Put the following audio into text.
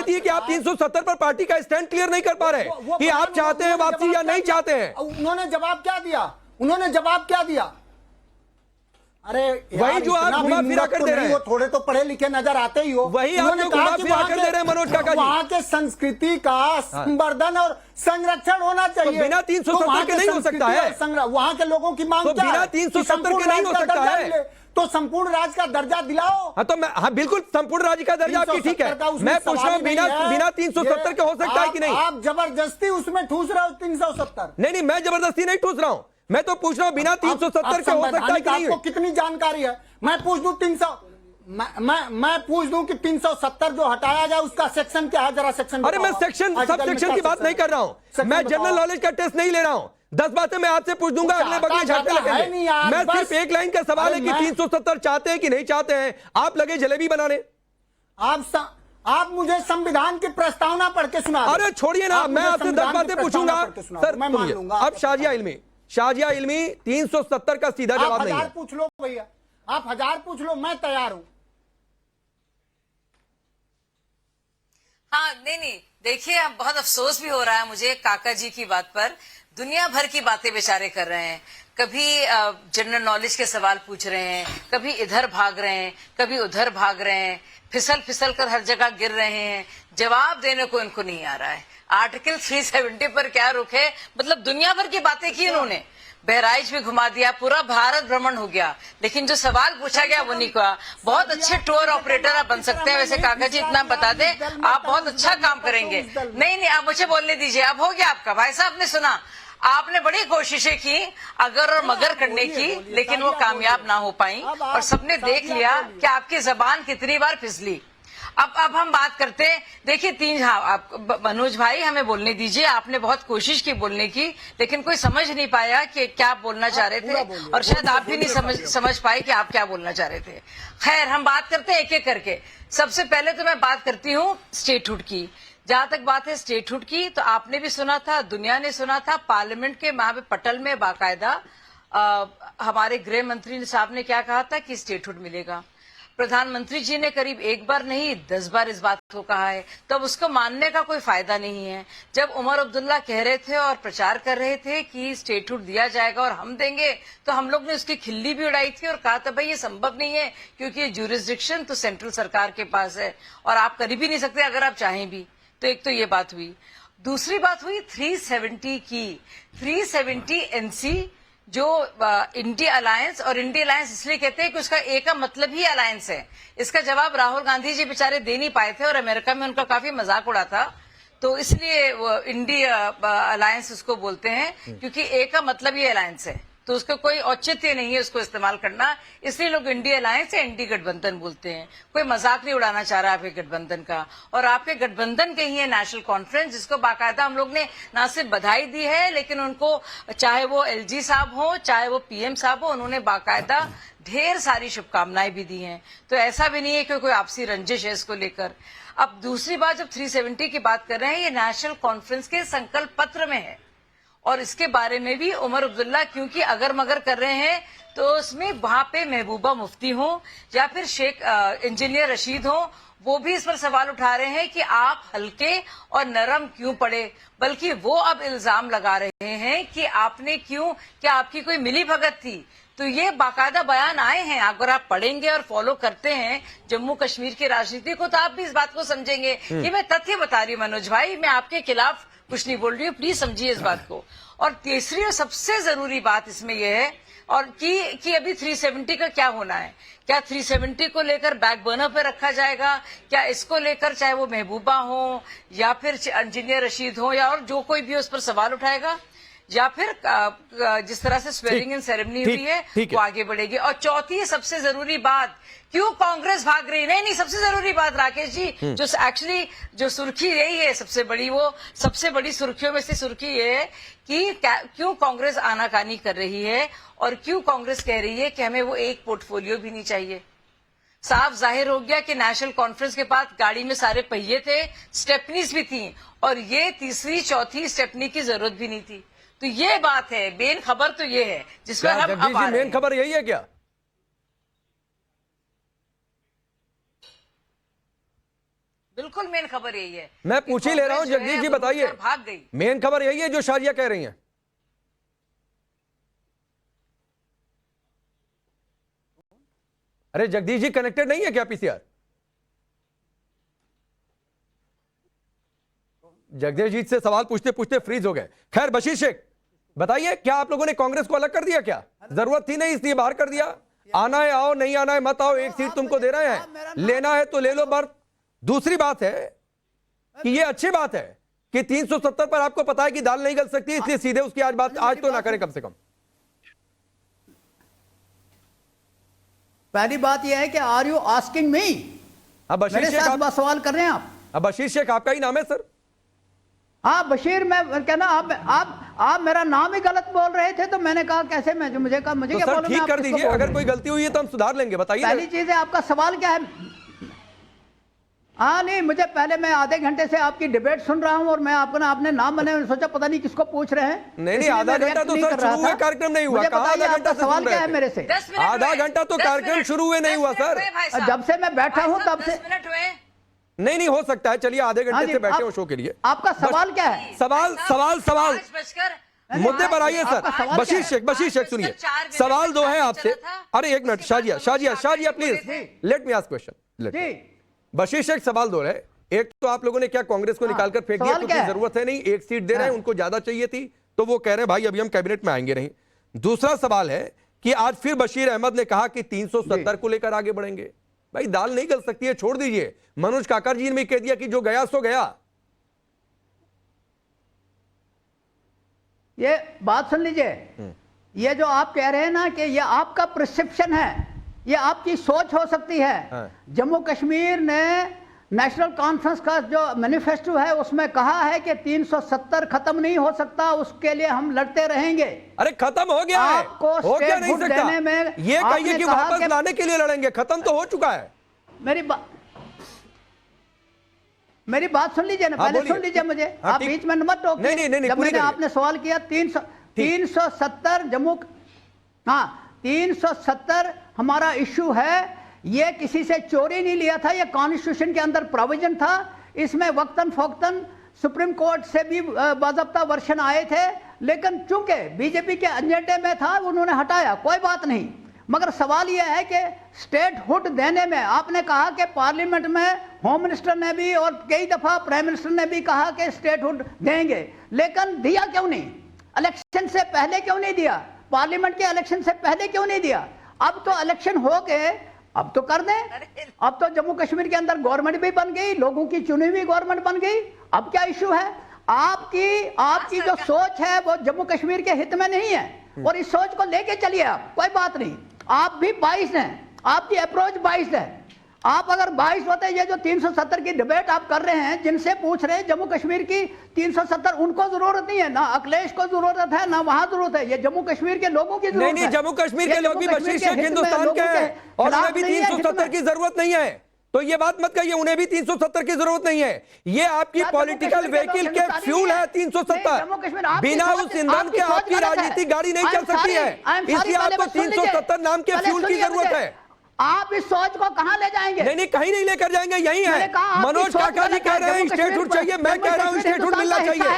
थी कि आप 370 पर पार्टी का स्टैंड क्लियर नहीं कर पा रहे कि आप चाहते हैं वापसी या नहीं चाहते हैं। उन्होंने जवाब क्या दिया? अरे वही जो आप घुमा फिरा कर दे रहे हैं, थोड़े तो पढ़े लिखे नजर आते ही हो, वही आप जो घुमा फिरा कर दे रहे हैं मनोज काका जी। वहां के संस्कृति का संवर्धन और संरक्षण होना चाहिए। तो बिना 370 के नहीं हो सकता है। वहां के लोगों की मांग क्या है? बिना 370 के नहीं हो सकता है। तो संपूर्ण राज्य का दर्जा दिलाओ। हाँ, तो मैं बिल्कुल संपूर्ण राज्य का दर्जा आपकी ठीक है। मैं पूछ रहा हूँ बिना 370 के हो सकता है कि नहीं? आप जबरदस्ती उसमें ठूस रहे हो 370। नहीं, मैं जबरदस्ती नहीं ठूस रहा हूँ, मैं तो पूछ रहा हूँ बिना 370 के हो सकता है कि नहीं? आपको कितनी जानकारी है? मैं पूछ दूं 300, मैं पूछ दूं कि 370 जो हटाया जाए उसका सेक्शन क्या है? जरा सेक्शन। अरे मैं सेक्शन सब सेक्शन की बात नहीं कर रहा हूँ, मैं जनरल नॉलेज का टेस्ट नहीं ले रहा हूँ। 10 बातें मैं आपसे पूछ दूंगा, अगले बगले झटके लगेंगे। मैं सिर्फ एक लाइन का सवाल है कि 370 चाहते हैं कि नहीं चाहते हैं। आप लगे जलेबी बनाने। आप मुझे संविधान की प्रस्तावना पढ़ के सुना। अरे छोड़िए ना, मैं आपसे 10 बातें पूछूंगा सर। मैं मान लूंगा। अब शाजिया इल्मी 370 का सीधा जवाब नहीं है। 1000 पूछ लो भैया, आप 1000 पूछ लो, मैं तैयार हूं। हाँ, नहीं, देखिए अब बहुत अफसोस भी हो रहा है मुझे काका जी की बात पर। दुनिया भर की बातें बेचारे कर रहे हैं, कभी जनरल नॉलेज के सवाल पूछ रहे हैं, कभी इधर भाग रहे हैं, कभी उधर भाग रहे हैं, फिसल कर हर जगह गिर रहे हैं। जवाब देने को इनको नहीं आ रहा है। आर्टिकल 370 पर क्या रुख है? मतलब दुनिया भर की बातें की इन्होंने, बहराइच भी घुमा दिया, पूरा भारत भ्रमण हो गया, लेकिन जो सवाल पूछा गया वो नहीं कहा। बहुत अच्छे टूर ऑपरेटर आप बन सकते हैं वैसे काका जी, इतना बता दें, आप बहुत अच्छा काम करेंगे। नहीं, आप मुझे बोलने दीजिए। अब हो गया आपका। भाई साहब ने सुना, आपने बड़ी कोशिशें की अगर और मगर करने की, लेकिन वो कामयाब ना हो पाई और सबने देख लिया कि आपकी जबान कितनी बार फिसली। अब हम बात करते हैं। देखिए आप मनोज भाई हमें बोलने दीजिए। आपने बहुत कोशिश की बोलने की, लेकिन कोई समझ नहीं पाया कि क्या आप बोलना चाह रहे थे, और शायद आप भी नहीं समझ पाए कि आप क्या बोलना चाह रहे थे। खैर, हम बात करते हैं एक एक करके। सबसे पहले तो मैं बात करती हूँ स्टेटहुड की। जहां तक बात है स्टेटहुड की, तो आपने भी सुना था, दुनिया ने सुना था, पार्लियामेंट के वहां पे पटल में बाकायदा हमारे गृह मंत्री साहब ने क्या कहा था कि स्टेटहुड मिलेगा। प्रधानमंत्री जी ने करीब 1 बार नहीं 10 बार इस बात को कहा है, तो अब उसको मानने का कोई फायदा नहीं है। जब उमर अब्दुल्ला कह रहे थे और प्रचार कर रहे थे कि स्टेटहुड दिया जाएगा और हम देंगे, तो हम लोग ने उसकी खिल्ली भी उड़ाई थी और कहा था भाई ये संभव नहीं है, क्योंकि ये ज्यूरिसडिक्शन तो सेंट्रल सरकार के पास है और आप कर भी नहीं सकते अगर आप चाहें भी। तो एक तो ये बात हुई। दूसरी बात हुई 370 की। 370 एनसी जो इंडिया अलायंस, और इंडिया अलायंस इसलिए कहते हैं कि उसका ए का मतलब ही अलायंस है। इसका जवाब राहुल गांधी जी बेचारे दे नहीं पाए थे और अमेरिका में उनका काफी मजाक उड़ा था, तो इसलिए वो इंडिया अलायंस उसको बोलते हैं, क्योंकि ए का मतलब ही अलायंस है, तो उसका कोई औचित्य नहीं है उसको इस्तेमाल करना, इसलिए लोग इंडिया अलायंस या इंडी गठबंधन बोलते हैं। कोई मजाक नहीं उड़ाना चाह रहा आपके गठबंधन का। और आपके गठबंधन के ही है नेशनल कॉन्फ्रेंस, जिसको बाकायदा हम लोग ने ना सिर्फ बधाई दी है, लेकिन उनको चाहे वो एलजी साहब हो चाहे वो पीएम साहब हो, उन्होंने बाकायदा ढेर सारी शुभकामनाएं भी दी हैं। तो ऐसा भी नहीं है कि कोई आपसी रंजिश है इसको लेकर। अब दूसरी बात, जब 370 की बात कर रहे हैं, ये नेशनल कॉन्फ्रेंस के संकल्प पत्र में है और इसके बारे में भी उमर अब्दुल्ला क्योंकि अगर मगर कर रहे हैं, तो उसमें वहां पे महबूबा मुफ्ती हो या फिर शेख इंजीनियर रशीद हो, वो भी इस पर सवाल उठा रहे हैं कि आप हल्के और नरम क्यों पड़े, बल्कि वो अब इल्जाम लगा रहे हैं कि आपने क्यों, क्या आपकी कोई मिली भगत थी। तो ये बाकायदा बयान आए हैं, अगर आप पढ़ेंगे और फॉलो करते हैं जम्मू कश्मीर की राजनीति को, तो आप भी इस बात को समझेंगे कि मैं तथ्य बता रही हूँ मनोज भाई, मैं आपके खिलाफ कुछ नहीं बोल रही हूँ, प्लीज समझिए इस बात को। और तीसरी और सबसे जरूरी बात इसमें यह है और कि अभी 370 का क्या होना है। क्या 370 को लेकर बैक बर्नर पे रखा जाएगा? क्या इसको लेकर चाहे वो महबूबा हो या फिर इंजीनियर रशीद हो या और जो कोई भी उस पर सवाल उठाएगा, या फिर जिस तरह से स्वेरिंग इन सेरेमनी हुई है वो आगे बढ़ेगी। और चौथी सबसे जरूरी बात, क्यों कांग्रेस भाग रही? नहीं, सबसे जरूरी बात राकेश जी, जो एक्चुअली जो सुर्खी यही है सबसे बड़ी, वो सबसे बड़ी सुर्खियों में से सुर्खी ये है कि क्यों कांग्रेस आनाकानी कर रही है और क्यों कांग्रेस कह रही है कि हमें वो एक पोर्टफोलियो भी नहीं चाहिए। साफ जाहिर हो गया कि नेशनल कॉन्फ्रेंस के बाद गाड़ी में सारे पहिए थे, स्टेपनीज भी थी, और ये तीसरी चौथी स्टेपनी की जरूरत भी नहीं थी। तो ये बात है, मेन खबर तो ये है जिस पर हम अब आ रहे हैं। मेन खबर यही है क्या? बिल्कुल मेन खबर यही है। मैं पूछ ही ले रहा हूं, कांग्रेस जो है, जगदीश जी वो बताइए, भाग गई। मेन खबर यही है जो शाजिया कह रही हैं? अरे जगदीश जी कनेक्टेड नहीं है क्या पीसीआर? जगदीश जी से सवाल पूछते पूछते फ्रीज हो गए। खैर बशीर शेख बताइए, क्या आप लोगों ने कांग्रेस को अलग कर दिया? क्या जरूरत थी नहीं इसलिए बाहर कर दिया? आना है आओ, नहीं आना है मत आओ, एक सीट तुमको दे रहे हैं, लेना है तो ले लो बर्थ। दूसरी बात है कि ये अच्छी बात है कि 370 पर आपको पता है कि दाल नहीं गल सकती, इसलिए सीधे उसकी आज बात आज तो ना करें कम से कम। पहली बात यह है कि आर यू आस्किंग मी, अब बशीर मेरे शेख साथ सवाल कर रहे हैं आप? अब बशीर शेख आपका ही नाम है सर? हाँ बशीर, मैं कहना आप मेरा नाम ही गलत बोल रहे थे तो मैंने कहा कैसे, मैं मुझे कहा मुझे तो क्या सर बोलूं, ठीक मैं कर आप किसको दीजिए, बोल अगर रहे कोई हैं? गलती हुई है तो हम सुधार लेंगे, बताइए। पहली चीज है आपका सवाल क्या है? हाँ नहीं, मुझे पहले मैं आधे घंटे से आपकी डिबेट सुन रहा हूँ और मैं आपने नाम बने सोचा पता नहीं किसको पूछ रहे हैं। नहीं आधा घंटा तो सर शुरू हुए कार्यक्रम नहीं हुआ। कहाँ आधा घंटा से सवाल सुन क्या रहे है थे? मेरे से? 10 मिनट आधा हुए, घंटा तो 10 कार्यक्रम मिनट, शुरू हुए नहीं 10 हुआ मिनट सर। हुए भाई साहब। जब से मैं बैठा हूँ तब से 10 मिनट हुए। नहीं हो सकता है, चलिए आधे हाँ घंटे जी, से बैठे आप- हो शो के लिए। आपका सवाल क्या है? सवाल 5 मुद्दे पर आइए आपका सर। सवाल बशीर क्या है? शेख सुनिए, 4 मिनट सवाल दो है चला आपसे। था। अरे एक मिनट, उसके बाद शाजिया बोले प्लीज थे। Let me ask question. जी बशीर शेख सवाल दो रहे, एक तो आप लोगों ने क्या कांग्रेस को निकालकर फेंक दिया, सवाल कुछ क्या है? जरूरत है नहीं, एक सीट दे रहे हैं, हाँ। उनको ज्यादा चाहिए थी तो वो कह रहे हैं भाई अभी हम कैबिनेट में आएंगे नहीं। दूसरा सवाल है कि आज फिर बशीर अहमद ने कहा कि 370 को लेकर आगे बढ़ेंगे। भाई दाल नहीं गल सकती है, छोड़ दीजिए। मनोज काकर जी ने भी कह दिया कि जो गया सो गया। ये बात सुन लीजिए, ये जो आप कह रहे हैं ना कि ये आपका प्रिस्क्रिप्शन है, ये आपकी सोच हो सकती है। हाँ। जम्मू कश्मीर ने नेशनल कॉन्फ्रेंस का जो मैनिफेस्टो है उसमें कहा है कि 370 खत्म नहीं हो सकता, उसके लिए हम लड़ते रहेंगे। अरे खत्म हो गया है, आपको हो क्या नहीं स्टेटहुड सकता? देने में ये आपने कहिए कि कहा वापस कि- लाने के लिए लड़ेंगे, खत्म तो हो चुका है। मेरी बात सुन लीजिए ना, हाँ, पहले बोलिए। सुन लीजिए मुझे। हाँ, आप ठीक। बीच में मत टोकिए। नहीं, जब पूरी मैंने करिए। आपने सवाल किया 370 जम्मू, हाँ 370 हमारा इश्यू है, ये किसी से चोरी नहीं लिया था, ये कॉन्स्टिट्यूशन के अंदर प्रोविजन था। इसमें वक्तन फोक्तन सुप्रीम कोर्ट से भी बाज़ाब्ता वर्षन आए थे, लेकिन चूंकि बीजेपी के एजेंडे में था उन्होंने हटाया, कोई बात नहीं। मगर सवाल यह है कि स्टेटहुड देने में आपने कहा कि पार्लियामेंट में होम मिनिस्टर ने भी और कई दफा प्राइम मिनिस्टर ने भी कहा कि स्टेटहुड देंगे, लेकिन दिया क्यों नहीं? इलेक्शन से पहले क्यों नहीं दिया? पार्लियामेंट के इलेक्शन से पहले क्यों नहीं दिया? अब तो इलेक्शन हो गए, अब तो कर दें। अब तो जम्मू कश्मीर के अंदर गवर्नमेंट भी बन गई, लोगों की चुनी हुई गवर्नमेंट बन गई। अब क्या इश्यू है? आपकी जो सोच है वो जम्मू कश्मीर के हित में नहीं है, और इस सोच को लेके चलिए आप, कोई बात नहीं। आप भी 22 हैं, आपकी अप्रोच 22 है। आप अगर 22 होते, ये जो 370 की डिबेट आप कर रहे हैं, जिनसे पूछ रहे हैं जम्मू कश्मीर की 370, उनको जरूरत नहीं है ना, अखिलेश को जरूरत है ना वहां जरूरत है, ये जम्मू कश्मीर के लोगों की जरूरत है। नहीं, जम्मू कश्मीर के लोग भी बशीर शेख हिंदुस्तान के हैं और उन्हें भी 370 की जरूरत नहीं है, तो ये बात मत कहिए उन्हें भी 370 की जरूरत नहीं है। ये आपकी पॉलिटिकल व्हीकल के फ्यूल है 370, बिना उस ईंधन के आपकी राजनीतिक गाड़ी नहीं चल सकती है, इसलिए आपको 370 नाम के फ्यूल की जरूरत है। आप इस सोच को कहां ले जाएंगे? नहीं कहीं नहीं लेकर जाएंगे, यही है। मनोज काका जी कह रहे हैं स्टेटहुड चाहिए, मैं कह रहा हूं स्टेटहुड मिलना चाहिए।